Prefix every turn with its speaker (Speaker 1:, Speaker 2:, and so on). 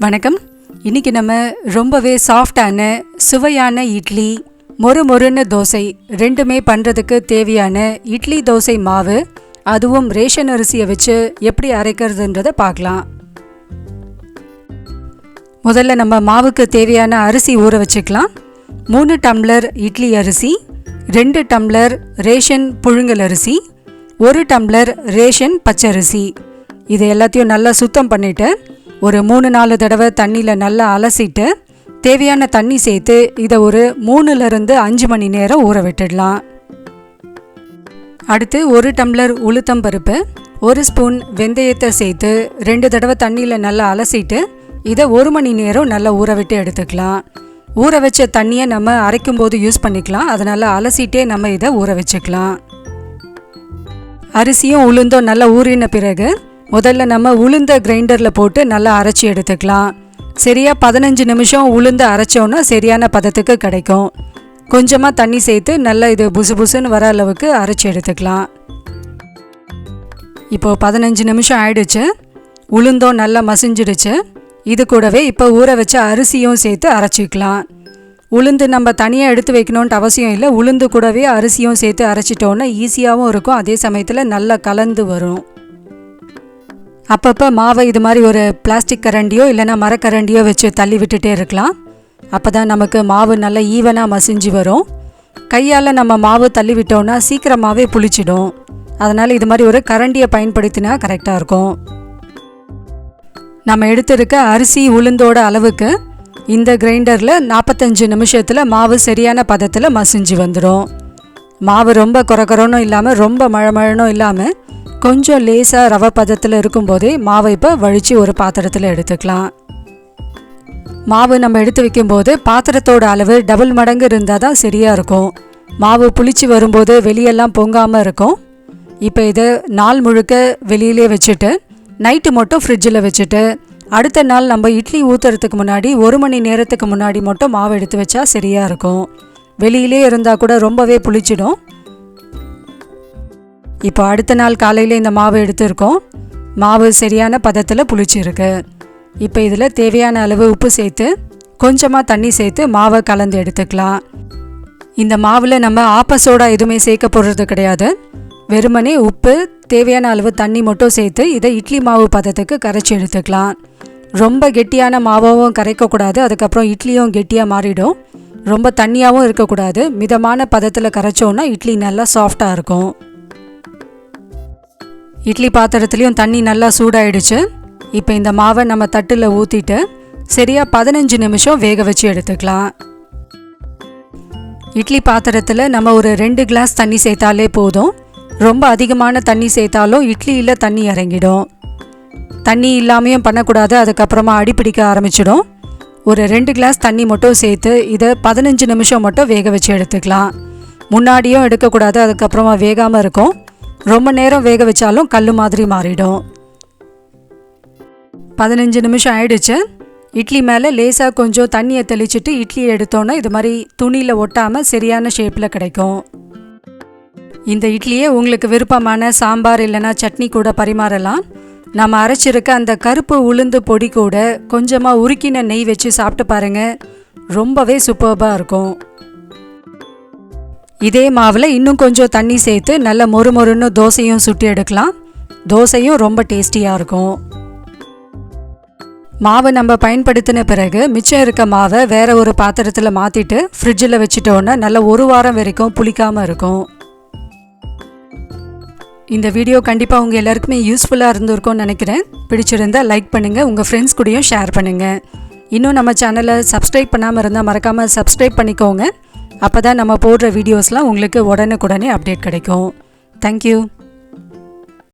Speaker 1: வணக்கம். இன்றைக்கி நம்ம ரொம்பவே சாஃப்டான சுவையான இட்லி, மொறுன்னு தோசை ரெண்டுமே பண்ணுறதுக்கு தேவையான இட்லி தோசை மாவு, அதுவும் ரேஷன் அரிசியை வச்சு எப்படி அரைக்கிறதுன்றதை பார்க்கலாம். முதல்ல நம்ம மாவுக்கு தேவையான அரிசி ஊற வச்சுக்கலாம். 3 டம்ளர் இட்லி அரிசி, 2 டம்ளர் ரேஷன் புழுங்கல் அரிசி, 1 டம்ளர் ரேஷன் பச்சரிசி. இது எல்லாத்தையும் நல்லா சுத்தம் பண்ணிவிட்டு ஒரு 3-4 தடவை தண்ணியில் நல்லா அலசிட்டு தேவையான தண்ணி சேர்த்து இதை ஒரு 3-5 மணி நேரம் ஊற விட்டுடலாம். அடுத்து 1 டம்ளர் உளுத்தம்பருப்பு, 1 ஸ்பூன் வெந்தயத்தை சேர்த்து 2 தடவை தண்ணியில் நல்லா அலசிட்டு இதை 1 மணி நேரம் நல்லா ஊற விட்டு எடுத்துக்கலாம். ஊற வச்ச தண்ணியை நம்ம அரைக்கும் போது யூஸ் பண்ணிக்கலாம், அதனால் அலசிட்டே நம்ம இதை ஊற வச்சுக்கலாம். அரிசியும் உளுந்தும் நல்லா ஊறின பிறகு முதல்ல நம்ம உளுந்த கிரைண்டரில் போட்டு நல்லா அரைச்சி எடுத்துக்கலாம். சரியாக 15 நிமிஷம் உளுந்து அரைச்சோன்னா சரியான பதத்துக்கு கிடைக்கும். கொஞ்சமாக தண்ணி சேர்த்து நல்லா இது புசுன்னு வர அளவுக்கு அரைச்சி எடுத்துக்கலாம். இப்போது 15 நிமிஷம் ஆயிடுச்சு. உளுந்தும் நல்லா மசிஞ்சிடுச்சு. இது கூடவே இப்போ ஊற வச்ச அரிசியும் சேர்த்து அரைச்சிக்கலாம். உளுந்து நம்ம தனியாக எடுத்து வைக்கணுன்ட்டு அவசியம் இல்லை. உளுந்து கூடவே அரிசியும் சேர்த்து அரைச்சிட்டோன்னா ஈஸியாகவும் இருக்கும், அதே சமயத்தில் நல்லா கலந்து வரும். அப்பப்போ மாவை இது மாதிரி ஒரு பிளாஸ்டிக் கரண்டியோ இல்லைனா மரக்கரண்டியோ வச்சு தள்ளி விட்டுட்டே இருக்கலாம். அப்போ தான் நமக்கு மாவு நல்லா ஈவனாக மசிஞ்சு வரும். கையால் நம்ம மாவு தள்ளி விட்டோன்னா சீக்கிரமாகவே புளிச்சிடும். அதனால் இது மாதிரி ஒரு கரண்டியை பயன்படுத்தினா கரெக்டாக இருக்கும். நம்ம எடுத்திருக்க அரிசி உளுந்தோட அளவுக்கு இந்த கிரைண்டரில் 45 நிமிஷத்தில் மாவு சரியான பதத்தில் மசிஞ்சு வந்துடும். மாவு ரொம்ப கொரகொரனும் இல்லாமல் ரொம்ப மழமழனும் இல்லாமல் கொஞ்சம் லேசாக ரவை பதத்தில் இருக்கும்போதே மாவை இப்போ வழித்து ஒரு பாத்திரத்தில் எடுத்துக்கலாம். மாவு நம்ம எடுத்து வைக்கும்போது பாத்திரத்தோட அளவு டபுள் மடங்கு இருந்தால் தான் சரியாக இருக்கும். மாவு புளிச்சு வரும்போது வெளியெல்லாம் பொங்காமல் இருக்கும். இப்போ இதை நாள் முழுக்க வெளியிலே வச்சுட்டு நைட்டு மட்டும் ஃப்ரிட்ஜில் வச்சுட்டு அடுத்த நாள் நம்ம இட்லி ஊற்றுறதுக்கு முன்னாடி 1 மணி நேரத்துக்கு முன்னாடி மட்டும் மாவு எடுத்து வச்சா சரியாக இருக்கும். வெளியிலே இருந்தால் கூட ரொம்பவே புளிச்சிடும். இப்போ அடுத்த நாள் காலையில் இந்த மாவு எடுத்துருக்கோம். மாவு சரியான பதத்தில் புளிச்சிருக்கு. இப்போ இதில் தேவையான அளவு உப்பு சேர்த்து கொஞ்சமாக தண்ணி சேர்த்து மாவை கலந்து எடுத்துக்கலாம். இந்த மாவில் நம்ம ஆப்பசோடா எதுவுமே சேர்க்க போடுறது கிடையாது. வெறுமனே உப்பு, தேவையான அளவு தண்ணி மட்டும் சேர்த்து இதை இட்லி மாவு பதத்துக்கு கரைச்சி எடுத்துக்கலாம். ரொம்ப கெட்டியான மாவும் கரைக்கக்கூடாது, அதுக்கப்புறம் இட்லியும் கெட்டியாக மாறிடும். ரொம்ப தண்ணியாகவும் இருக்கக்கூடாது. மிதமான பதத்தில் கரைச்சோன்னா இட்லி நல்லா சாஃப்டாக இருக்கும். இட்லி பாத்திரத்துலேயும் தண்ணி நல்லா சூடாயிடுச்சு. இப்போ இந்த மாவை நம்ம தட்டில் ஊற்றிட்டு சரியாக 15 நிமிஷம் வேக வச்சு எடுத்துக்கலாம். இட்லி பாத்திரத்தில் நம்ம ஒரு 2 கிளாஸ் தண்ணி சேர்த்தாலே போதும். ரொம்ப அதிகமான தண்ணி சேர்த்தாலும் இட்லியில் தண்ணி இறங்கிடும். தண்ணி இல்லாமையும் பண்ணக்கூடாது, அதுக்கப்புறமா அடிப்பிடிக்க ஆரம்பிச்சிடும். ஒரு 2 கிளாஸ் தண்ணி மட்டும் சேர்த்து இதை 15 நிமிஷம் மட்டும் வேக வச்சு எடுத்துக்கலாம். முன்னாடியும் எடுக்கக்கூடாது, அதுக்கப்புறமா வேகாமல் இருக்கும். ரொம்ப நேரம் வேக வச்சாலும் கல் மாதிரி மாறிடும். 15 நிமிஷம் ஆயிடுச்சு. இட்லி மேலே லேசாக கொஞ்சம் தண்ணியை தெளிச்சுட்டு இட்லியை எடுத்தோன்னா இது மாதிரி துணியில் ஒட்டாமல் சரியான ஷேப்பில் கிடைக்கும். இந்த இட்லியை உங்களுக்கு விருப்பமான சாம்பார் இல்லைனா சட்னி கூட பரிமாறலாம். நம்ம அரைச்சிருக்க அந்த கருப்பு உளுந்து பொடி கூட கொஞ்சமாக உருக்கின நெய் வச்சு சாப்பிட்டு பாருங்கள், ரொம்பவே சூப்பர்பாக இருக்கும். இதே மாவில் இன்னும் கொஞ்சம் தண்ணி சேர்த்து நல்ல மொறுன்னு தோசையும் சுட்டு எடுக்கலாம். தோசையும் ரொம்ப டேஸ்டியாக இருக்கும். மாவு நம்ம பயன்படுத்தின பிறகு மிச்சம் இருக்க மாவை வேற ஒரு பாத்திரத்தில் மாற்றிட்டு ஃப்ரிட்ஜில் வச்சுட்டோன்னா நல்ல 1 வாரம் வரைக்கும் புளிக்காமல் இருக்கும். இந்த வீடியோ கண்டிப்பாக உங்கள் எல்லாருக்குமே யூஸ்ஃபுல்லாக இருந்திருக்கும்னு நினைக்கிறேன். பிடிச்சிருந்தால் லைக் பண்ணுங்கள், உங்கள் ஃப்ரெண்ட்ஸ் கூடயும் ஷேர் பண்ணுங்கள். இன்னும் நம்ம சேனலை சப்ஸ்கிரைப் பண்ணாமல் இருந்தால் மறக்காமல் சப்ஸ்கிரைப் பண்ணிக்கோங்க. அப்போ தான் நம்ம போடுற வீடியோஸ்லாம் உங்களுக்கு உடனுக்குடனே அப்டேட் கிடைக்கும். தேங்க்யூ.